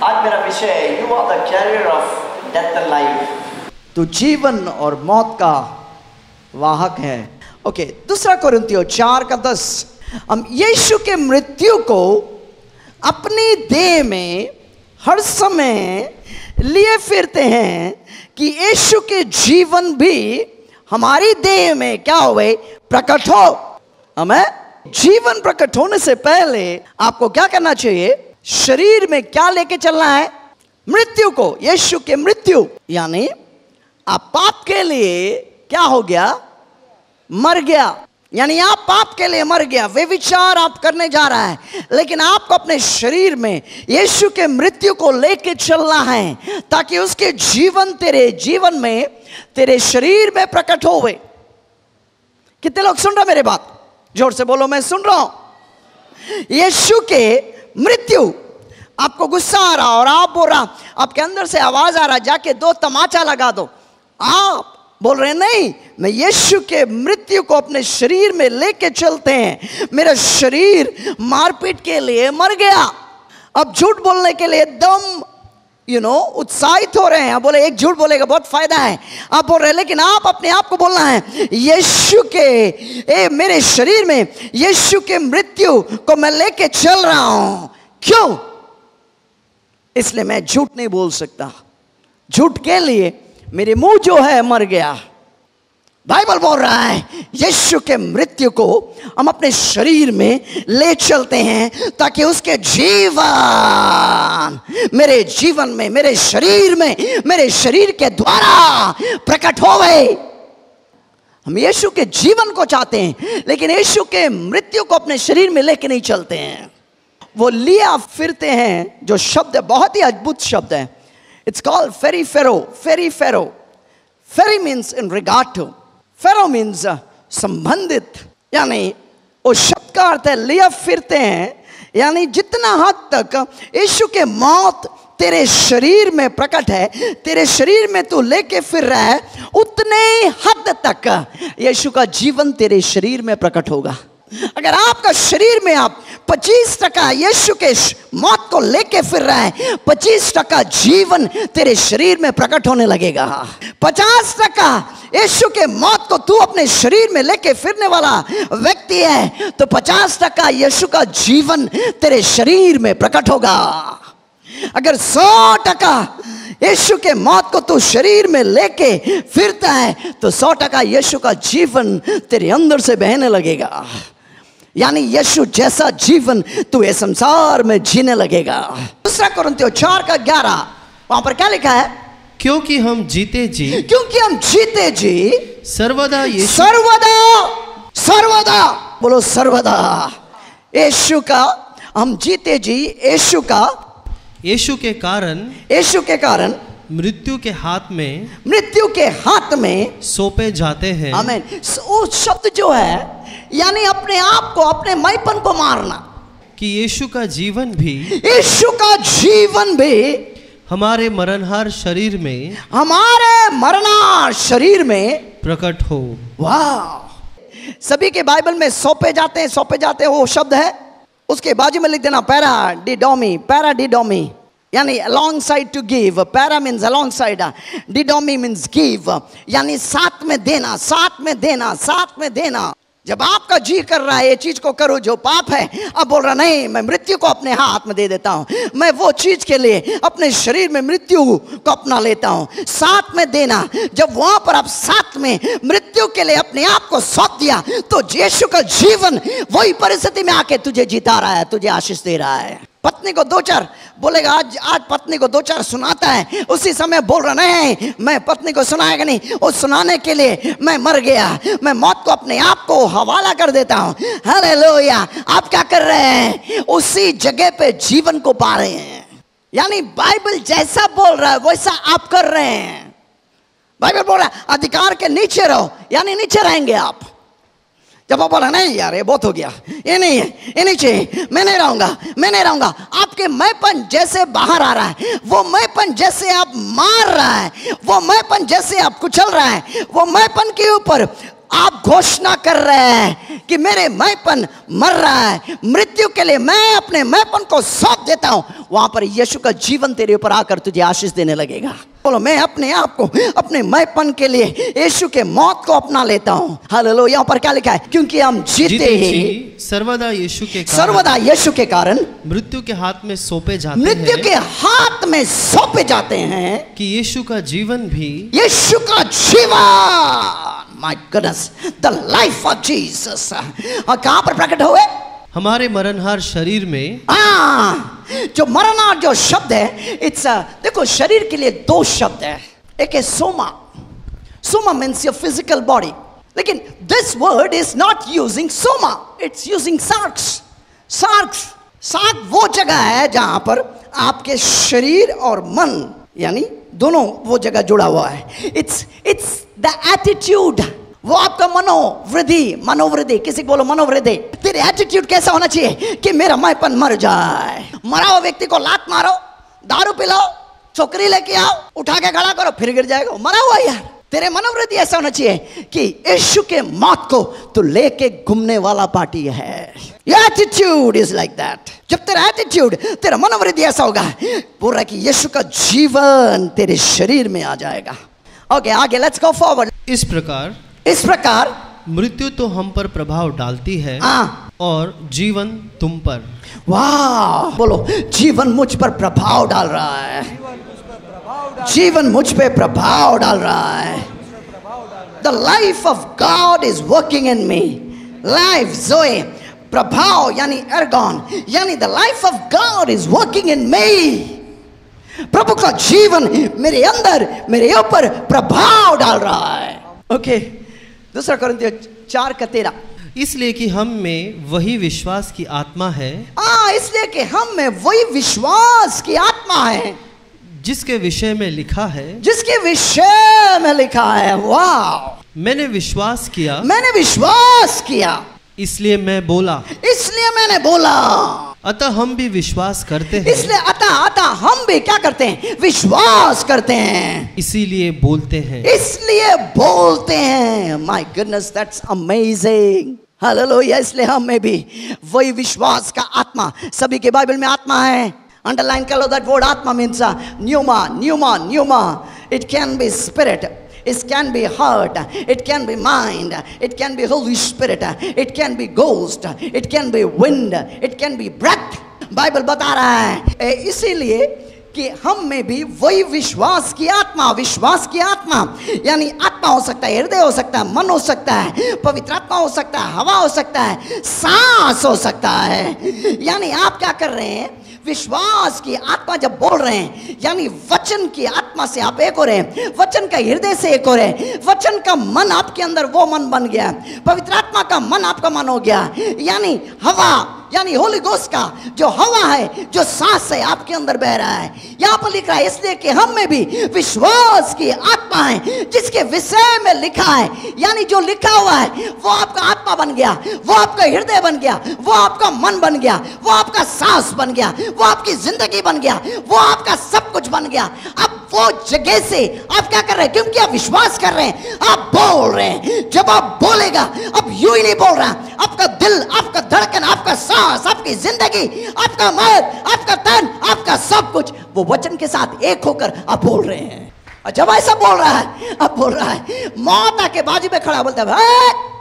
आज मेरा विषय है you are the carrier of death and life. तू जीवन और मौत का वाहक है। ओके, दूसरा कोरिन्थियों 4:10, हम यीशु के मृत्यु को अपनी देह में हर समय लिए फिरते हैं कि यीशु के जीवन भी हमारी देह में क्या होवे, प्रकट हो। हमें जीवन प्रकट होने से पहले आपको क्या करना चाहिए? शरीर में क्या लेके चलना है? मृत्यु को, यीशु के मृत्यु। यानी आप पाप के लिए क्या हो गया? मर गया। यानी आप पाप के लिए मर गया, वे विचार आप करने जा रहा है, लेकिन आपको अपने शरीर में यीशु के मृत्यु को लेके चलना है ताकि उसके जीवन तेरे जीवन में, तेरे शरीर में प्रकट होवे। कितने लोग सुन रहे मेरे बात? जोर से बोलो, मैं सुन रहा हूं। यीशु के मृत्यु, आपको गुस्सा आ रहा और आप बोल रहा, आपके अंदर से आवाज आ रहा, जाके 2 तमाचा लगा दो। आप बोल रहे नहीं, मैं यीशु के मृत्यु को अपने शरीर में लेके चलते हैं। मेरा शरीर मारपीट के लिए मर गया। अब झूठ बोलने के लिए एकदम उत्साहित हो रहे हैं। बोले एक झूठ बोलेगा बहुत फायदा है, आप बोल रहे हैं, लेकिन आप अपने आप को बोलना है यीशु के मेरे शरीर में यीशु के मृत्यु को मैं लेके चल रहा हूं। क्यों? इसलिए मैं झूठ नहीं बोल सकता। झूठ के लिए मेरे मुंह जो है मर गया। बाइबल बोल रहा है यीशु के मृत्यु को हम अपने शरीर में ले चलते हैं ताकि उसके जीवन मेरे जीवन में, मेरे शरीर में, मेरे शरीर के द्वारा प्रकट होवे। हम यीशु के जीवन को चाहते हैं, लेकिन यीशु के मृत्यु को अपने शरीर में लेके नहीं चलते हैं। वो लिया फिरते हैं, जो शब्द है बहुत ही अद्भुत शब्द है। It's called Pheri. Pheri means in regard to, ferro means संबंधित। यानी उस शब्द का अर्थ है लिया फिरते हैं, यानी जितना हद तक यीशु के मौत तेरे शरीर में प्रकट है, तेरे शरीर में तू लेके फिर रहा है, उतने हद तक यीशु का जीवन तेरे शरीर में प्रकट होगा। अगर आपका शरीर में आप 25% यीशु के मौत को लेके फिर रहा है, 25% जीवन तेरे शरीर में प्रकट होने लगेगा। 50% यीशु के मौत को तू अपने शरीर में लेके फिरने वाला व्यक्ति है, तो 50% यीशु का जीवन तेरे शरीर में प्रकट होगा। अगर 100% यीशु के मौत को तू शरीर में लेके फिरता है, तो 100% यीशु का जीवन तेरे अंदर से बहने लगेगा। यानी यीशु जैसा जीवन तू इस संसार में जीने लगेगा। दूसरा कोरिन्थियों 4:11, वहां पर क्या लिखा है? क्योंकि हम जीते जी सर्वदा बोलो सर्वदा यीशु का, हम जीते जी यीशु के कारण मृत्यु के हाथ में सौंपे जाते हैं। आमीन। वो शब्द जो है, यानी अपने आप को, अपने मैपन को मारना, कि यीशु का जीवन भी हमारे मरणहार शरीर में प्रकट हो। वाह! सभी के बाइबल में सौंपे जाते हैं वो शब्द है, उसके बाजू में लिख देना पैराडिडोमी, यानी alongside to give। Para means alongside, didomi means give, यानी साथ में देना। जब आपका जी कर रहा है ये चीज को करो जो पाप है, अब बोल रहा नहीं, मैं मृत्यु को अपने हाथ में दे देता हूं, मैं वो चीज के लिए अपने शरीर में मृत्यु को अपना लेता हूं। साथ में देना, जब वहां पर आप साथ में मृत्यु के लिए अपने आप को सौंप दिया, तो यीशु का जीवन वही परिस्थिति में आके तुझे जिता रहा है, तुझे आशीष दे रहा है। पत्नी को 2-4 बोलेगा, आज पत्नी को 2-4 सुनाता है, उसी समय बोल रहा नहीं, मैं पत्नी को सुनाएगा नहीं, उस सुनाने के लिए मैं मर गया, मैं मौत को अपने आप को हवाला कर देता हूं। हालेलुया! आप क्या कर रहे हैं? उसी जगह पे जीवन को पा रहे हैं। यानी बाइबल जैसा बोल रहा है वैसा आप कर रहे हैं। बाइबल बोल रहा है अधिकार के नीचे रहो, यानी नीचे रहेंगे आप। जब आप बोला नहीं यार ये बहुत हो गया, ये नहीं है, ये नहीं चाहिए, मैं नहीं रहूंगा, आपके मैंपन जैसे बाहर आ रहा है, वो मैंपन जैसे आप मार रहा है, वो मैंपन जैसे आप कुचल रहा है, वो मैंपन के ऊपर आप घोषणा कर रहे हैं कि मेरे मैंपन मर रहा है, मृत्यु के लिए मैं अपने मैंपन को सौंप देता हूं, वहां पर यीशु का जीवन तेरे ऊपर आकर तुझे आशीष देने लगेगा। बोलो, मैं अपने आप को अपने मैंपन के लिए यीशु के मौत को अपना लेता हूं। हालेलुया। यहाँ पर क्या लिखा है? क्योंकि हम जीते ही सर्वदा यीशु के कारण मृत्यु के हाथ में सौंपे जाते हैं, मृत्यु के हाथ में सौंपे जाते हैं कि यीशु का जीवन भी, यीशु का जीवन, my goodness, the life of Jesus, कहां पर प्रकट हुए? हमारे मरणहार शरीर में। जो मरणहार जो शब्द है, इट्स देखो, शरीर के लिए दो शब्द है। एक है soma, soma means your physical body, लेकिन this word is not using soma, it's using sarx. Sark वो जगह है जहां पर आपके शरीर और मन, यानी दोनों वो जगह जुड़ा हुआ है। इट्स द एटीट्यूड, वो आपका मनोवृद्धि, किसी को बोलो मनोवृद्धि। तेरे एटीट्यूड कैसा होना चाहिए कि मेरा मैंपन मर जाए। मरा हुआ व्यक्ति को लात मारो, दारू पिलाओ, छोकरी लेके आओ, उठा के खड़ा करो, फिर गिर जाएगा, मरा हुआ यार। तेरे मनोवृत्ति ऐसा होना चाहिए कि यीशु के मौत को तो लेके घूमने वाला पार्टी है। Your attitude is like that. जब तेरा एटीट्यूड, तेरा मनोवृत्ति ऐसा होगा, बोल रहा है कि यीशु का जीवन तेरे शरीर में आ जाएगा। ओके, आगे लेट्स गो फॉरवर्ड। इस प्रकार मृत्यु तो हम पर प्रभाव डालती है और जीवन तुम पर। वाह, बोलो, जीवन मुझ पर प्रभाव डाल रहा है, जीवन मुझ पे प्रभाव डाल रहा है। The life of God is working in me. Life, Zoe, प्रभाव यानी एर्गॉन, यानी the life of God is working in me. प्रभु का जीवन मेरे अंदर, मेरे ऊपर प्रभाव डाल रहा है। ओके, दूसरा कोरिन्थियों 4:13। इसलिए कि हम में वही विश्वास की आत्मा है। इसलिए कि हम में वही विश्वास की आत्मा है जिसके विषय में लिखा है, जिसके विषय में लिखा है। वाह, मैंने विश्वास किया इसलिए मैं बोला, इसलिए मैंने बोला। अतः हम भी विश्वास करते हैं, इसलिए अतः हम भी क्या करते हैं? विश्वास करते हैं, इसीलिए बोलते हैं, इसलिए बोलते हैं। My goodness, that's amazing. Hallelujah. इसलिए हम में भी वही विश्वास का आत्मा, सभी के बाइबल में आत्मा है, अंडरलाइन कर लो दैट वर्ड आत्मा means pneuma. It can be spirit, it can be heart, it can be mind, it can be Holy Spirit, it can be ghost, it can be wind, it can be breath. Bible बता रहा है इसीलिए कि हम में भी वही विश्वास की आत्मा, यानी आत्मा हो सकता है, हृदय हो सकता है, मन हो सकता है, पवित्र आत्मा हो सकता है, हवा हो सकता है, सांस हो सकता है। यानी आप क्या कर रहे हैं? विश्वास की आत्मा जब बोल रहे हैं, यानी वचन की आत्मा से आप एक हो रहे हैं, वचन का हृदय से एक हो रहे हैं, वचन का मन आपके अंदर वो मन बन गया, पवित्र आत्मा का मन आपका मन हो गया, यानी हवा, यानी होली गोस्ट का जो हवा है, जो सांस है, आपके अंदर बह रहा है। यहां पर लिख रहा है इसलिए कि हम में भी विश्वास की आत्मा है जिसके विषय में लिखा है, यानी जो लिखा हुआ है वो आपका आत्मा बन गया, वो आपका हृदय बन गया, वो आपका मन बन गया, वो आपका सांस बन गया, वो आपकी जिंदगी बन गया, वो आपका सब कुछ बन गया। अब वो जगह से आप क्या कर रहे हैं? क्योंकि आप विश्वास कर रहे हैं, आप बोल रहे हैं। जब आप बोलेगा, अब यूं ही नहीं बोल रहा, आपका दिल, आपका धड़कन, आपका सांस, आपकी जिंदगी, आपका मन, आपका तन, आपका सब कुछ वो वचन के साथ एक होकर आप बोल रहे हैं। और जब ऐसा बोल रहा है, अब बोल रहा है, मौत आके बाजू में खड़ा बोलता है,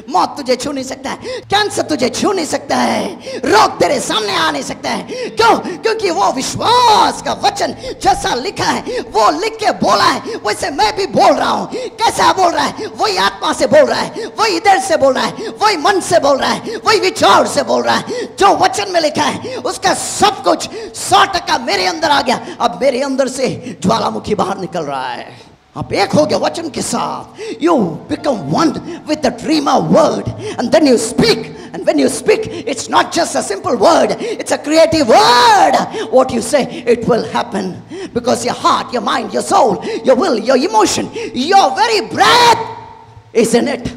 मौत तुझे छू नहीं सकता है, कैंसर तुझे छू नहीं सकता है, रोग तेरे सामने आ नहीं सकता है। क्यों? क्योंकि वो विश्वास का वचन जैसा लिखा है, वो लिख के बोला है, वैसे मैं भी बोल रहा हूं। कैसा बोल रहा है? वही आत्मा से बोल रहा है, वही हृदय से बोल रहा है, वही मन से बोल रहा है, वही विचार से बोल रहा है। जो वचन में लिखा है उसका सब कुछ 100% मेरे अंदर आ गया। अब मेरे अंदर से ज्वालामुखी बाहर निकल रहा है। आप एक हो गए वचन के साथ। You become one with the Rhema word, and then you speak. And when you speak, it's not just a simple word; it's a creative word. What you say, it will happen, because your heart, your mind, your soul, your will, your emotion, your very breath is in it.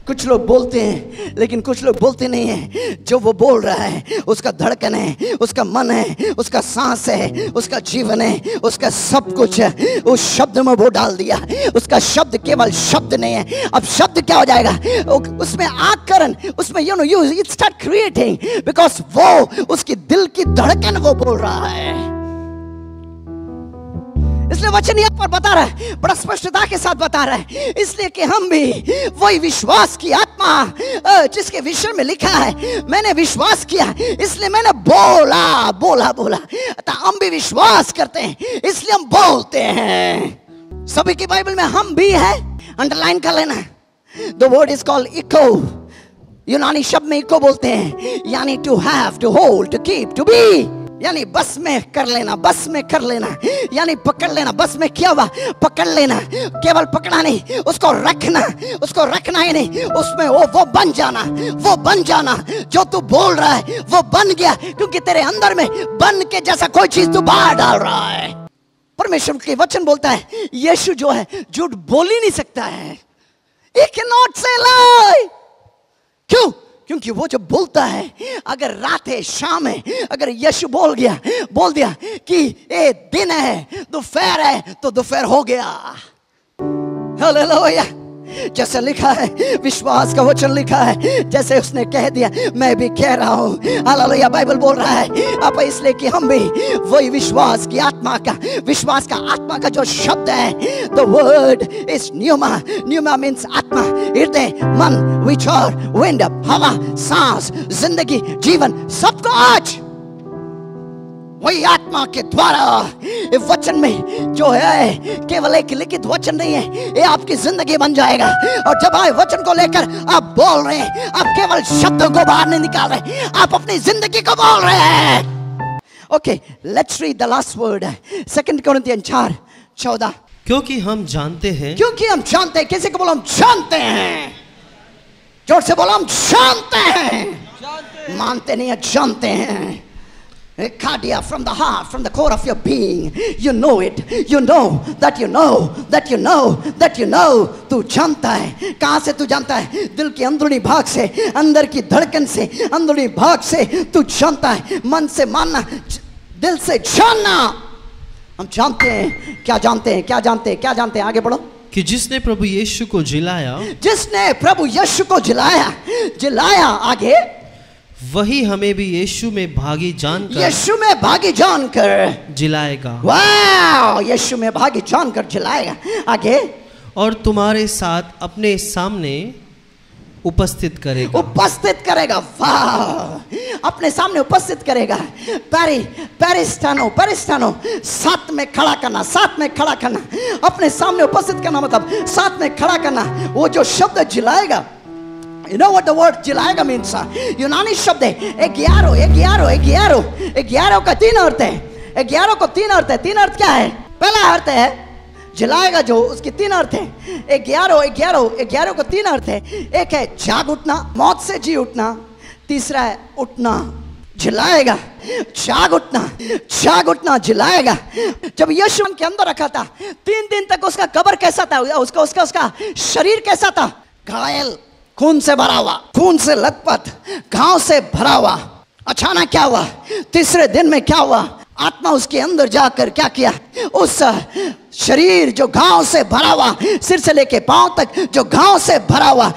कुछ लोग बोलते हैं लेकिन कुछ लोग बोलते नहीं हैं। जो वो बोल रहा है उसका धड़कन है, उसका मन है, उसका सांस है, उसका जीवन है, उसका सब कुछ है, उस शब्द में वो डाल दिया। उसका शब्द केवल शब्द नहीं है, अब शब्द क्या हो जाएगा, उसमें आकरण, उसमें you it start creating, because वो उसकी दिल की धड़कन वो बोल रहा है। इसलिए वचन यहाँ पर बता रहा है, बड़ा स्पष्टता के साथ बता रहा है, इसलिए कि हम भी वही विश्वास की आत्मा जिसके विषय में लिखा है, मैंने विश्वास किया इसलिए मैंने बोला बोला बोला, तो हम भी विश्वास करते हैं इसलिए हम बोलते हैं। सभी की बाइबल में हम भी है, अंडरलाइन कर लेना। The word is called echo. यूनानी शब्द में इको बोलते हैं, यानी to have, to hold, to keep, to be, यानी बस में कर लेना, बस में कर लेना, यानी पकड़ लेना। बस में क्या हुआ, पकड़ लेना, केवल पकड़ा नहीं, उसको रखना, उसको रखना ही नहीं, उसमें वो बन जाना, वो बन जाना। जो तू बोल रहा है वो बन गया, क्योंकि तेरे अंदर में बन के जैसा कोई चीज तू बाहर डाल रहा है। परमेश्वर के वचन बोलता है यीशु जो है झूठ बोल ही नहीं सकता है। He cannot say lie। क्यों? क्योंकि वो जब बोलता है, अगर रात है, शाम है, अगर यीशु बोल दिया कि ये दिन है, दोपहर है, तो दोपहर हो गया। हालेलुया। जैसे लिखा है, विश्वास का वचन लिखा है, जैसे उसने कह दिया मैं भी कह रहा हूं। हालेलुया। बाइबल बोल रहा है अब इसलिए कि हम भी वही विश्वास की आत्मा का, विश्वास का आत्मा का जो शब्द है, the word is pneuma. Pneuma means आत्मा, हृदय, मन, विचार, विंड, हवा, सांस, जिंदगी, जीवन, सबको आज वही आत्मा के द्वारा वचन में जो है, केवल एक लिखित वचन नहीं है, ये आपकी जिंदगी बन जाएगा। और जब आए वचन को लेकर आप बोल रहे हैं, आप केवल शब्दों को बाहर नहीं निकाल रहे, आप अपनी जिंदगी को बोल रहे हैं। Okay, let's read the last word, 2 कोरिन्थियंस 4:14। क्योंकि हम जानते हैं, क्योंकि हम जानते हैं। किसी को बोलो हम जानते हैं, जोर से बोलो हम जानते हैं। मानते नहीं है, जानते हैं। Cardia from the heart, from the core of your being, you know it, you know that you know that you know that you know। तू जानता है। कहां से तू जानता है? दिल के अंदरूनी भाग से, अंदर की धड़कन से, अंदरूनी भाग से तू जानता है। मन से मानना, दिल से जानना। हम जानते हैं। क्या जानते हैं? क्या जानते हैं? क्या जानते हैं? आगे बढ़ो। कि जिसने प्रभु यीशु को जिलाया, जिसने प्रभु यीशु को जिलाया, आगे, वही हमें भी यीशु में भागी जानकर, यीशु में भागी जानकर जिलाएगा। वाह, यीशु में भागी जानकर जिलाएगा। आगे, और तुम्हारे साथ अपने सामने उपस्थित करेगा। उपस्थित करेगा। वाह, अपने सामने उपस्थित करेगा। पेरिस्टानो, साथ में खड़ा करना, साथ में खड़ा करना, अपने सामने उपस्थित करना मतलब साथ में खड़ा करना। वो जो शब्द जिलाएगा, You know what the word जिलाएगा means? यूनानी शब्द है 11 का 3 अर्थ है। 11 को 3 अर्थ है। 3 अर्थ क्या है? पहला अर्थ है जिलाएगा, जो उसके 3 अर्थ है। 11 को 3 अर्थ है। एक है जाग उठना, मौत से जी उठना। तीसरा है उठना, जिलाएगा। जाग उठना जिलाएगा। जब यीशु के अंदर रखा था 3 दिन तक, उसका कब्र कैसा था? उसका शरीर कैसा था? घायल, खून से भरा हुआ, खून से लथपथ, घाव से भरा हुआ। अचानक क्या हुआ? तीसरे दिन में क्या हुआ? आत्मा उसके अंदर जाकर क्या किया? उस शरीर जो घाव से भरा हुआ, सिर से लेके पांव तक जो घाव से भरा हुआ,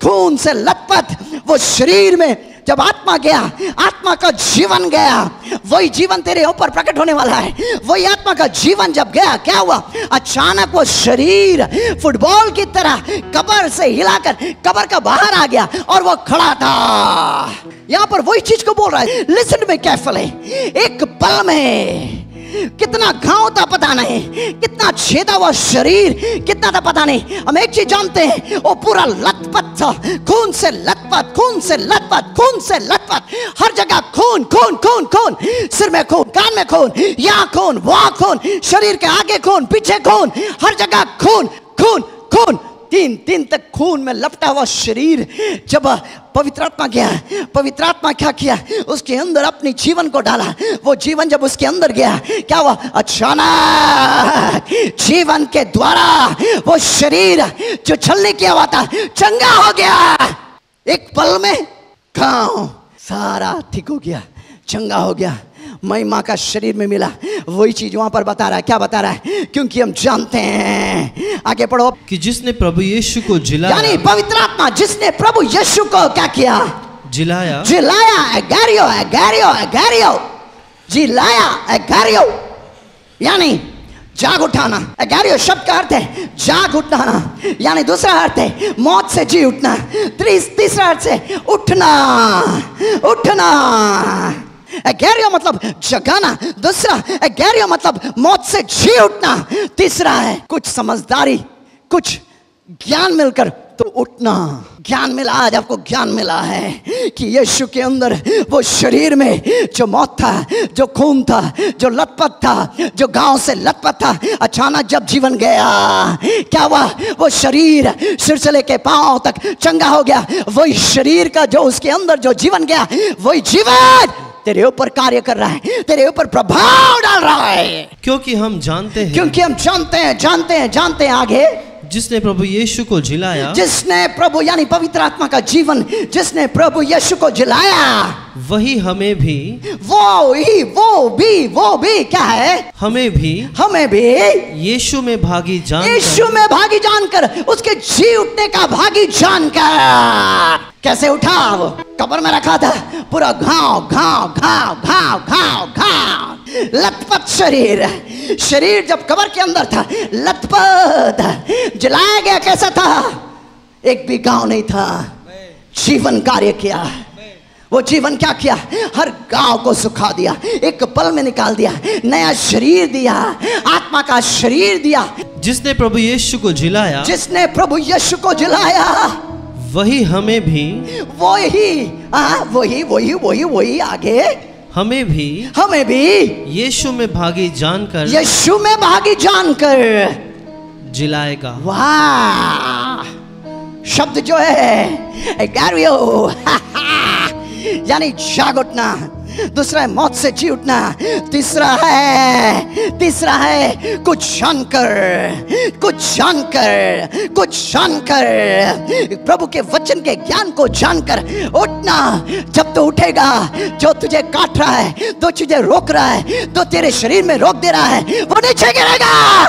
खून से लथपथ, वो शरीर में जब आत्मा गया, आत्मा का जीवन गया, वही जीवन तेरे ऊपर प्रकट होने वाला है। वही आत्मा का जीवन जब गया, क्या हुआ? अचानक वो शरीर फुटबॉल की तरह कब्र से हिलाकर कब्र का बाहर आ गया और वो खड़ा था। यहां पर वही चीज को बोल रहा है। लिसन में केयरफुली, एक पल में कितना घाव था पता नहीं, कितना छेदा हुआ शरीर कितना था पता नहीं। हम एक चीज जानते हैं, वो पूरा लथपथ था, खून से लथपथ, खून से लथपथ, खून से लथपथ। हर जगह खून, खून, खून, खून, सिर में खून, कान में खून, यहाँ खून, वहां खून, शरीर के आगे खून, पीछे खून, हर जगह खून, खून, खून, दिन तक खून में लपटा हुआ शरीर जब पवित्र आत्मा गया, पवित्र आत्मा क्या किया, उसके अंदर अपनी जीवन को डाला। वो जीवन जब उसके अंदर गया, क्या हुआ? अचानक जीवन के द्वारा वो शरीर जो चलने किया हुआ था चंगा हो गया। एक पल में गांव सारा ठीक हो गया, चंगा हो गया, महिमा का शरीर में मिला। वही चीज वहां पर बता रहा है। क्या बता रहा है? क्योंकि हम जानते हैं, आगे पढ़ो, कि जिसने प्रभु यीशु को जिलाया, यानी पवित्र आत्मा जिसने प्रभु यीशु को क्या किया? जिलाया। एगारियो एगारियो एगारियो, जिलाया एगारियो, यानी जाग उठाना। एगारियो शब्द का अर्थ है जाग उठाना, यानी दूसरा अर्थ है मौत से जी उठना, तीसरा अर्थ है उठना। एगारियो मतलब जगाना, दूसरा एगारियो मतलब मौत से जी उठना, तीसरा है कुछ समझदारी, कुछ ज्ञान मिलकर तो उठना। ज्ञान मिला, आज आपको ज्ञान मिला है कि यीशु के अंदर वो शरीर में जो मौत था, जो खून था, जो लथपथ था, जो गांव से लथपथ था, अचानक जब जीवन गया, क्या हुआ? वो शरीर सिर से लेके पांव तक चंगा हो गया। वही शरीर का जो उसके अंदर जो जीवन गया, वही जीवन तेरे ऊपर कार्य कर रहा है, तेरे ऊपर प्रभाव डाल रहा है। क्योंकि हम जानते हैं, क्योंकि हम जानते हैं आगे, जिसने प्रभु यीशु को जिलाया, जिसने प्रभु यानी पवित्र आत्मा का जीवन जिसने प्रभु यीशु को जिलाया, वही हमें भी, वो भी क्या है? हमें भी यीशु में भागी जानकर, उसके जी उठने का भागी जानकर। कैसे उठा? वो कब्र में रखा था, पूरा घाव लथपथ शरीर जब कब्र के अंदर था, लथपथ जलाया गया। कैसा था? एक भी गांव नहीं था। जीवन कार्य किया। वो जीवन क्या किया? हर गांव को सुखा दिया, एक पल में निकाल दिया, नया शरीर दिया, आत्मा का शरीर दिया। जिसने प्रभु यीशु को जिलाया, वही हमें भी, वही आगे, हमें भी यीशु में भागी जानकर जिलाएगा। वाह! शब्द जो है एगारियो यानी जाग उठना, दूसरा है मौत से जी उठना, तीसरा है कुछ जानकर प्रभु के वचन के ज्ञान को जानकर उठना। जब तो उठेगा, जो तुझे काट रहा है, तो तुझे रोक रहा है, तो तेरे शरीर में रोक दे रहा है, वो नीचे गिरेगा।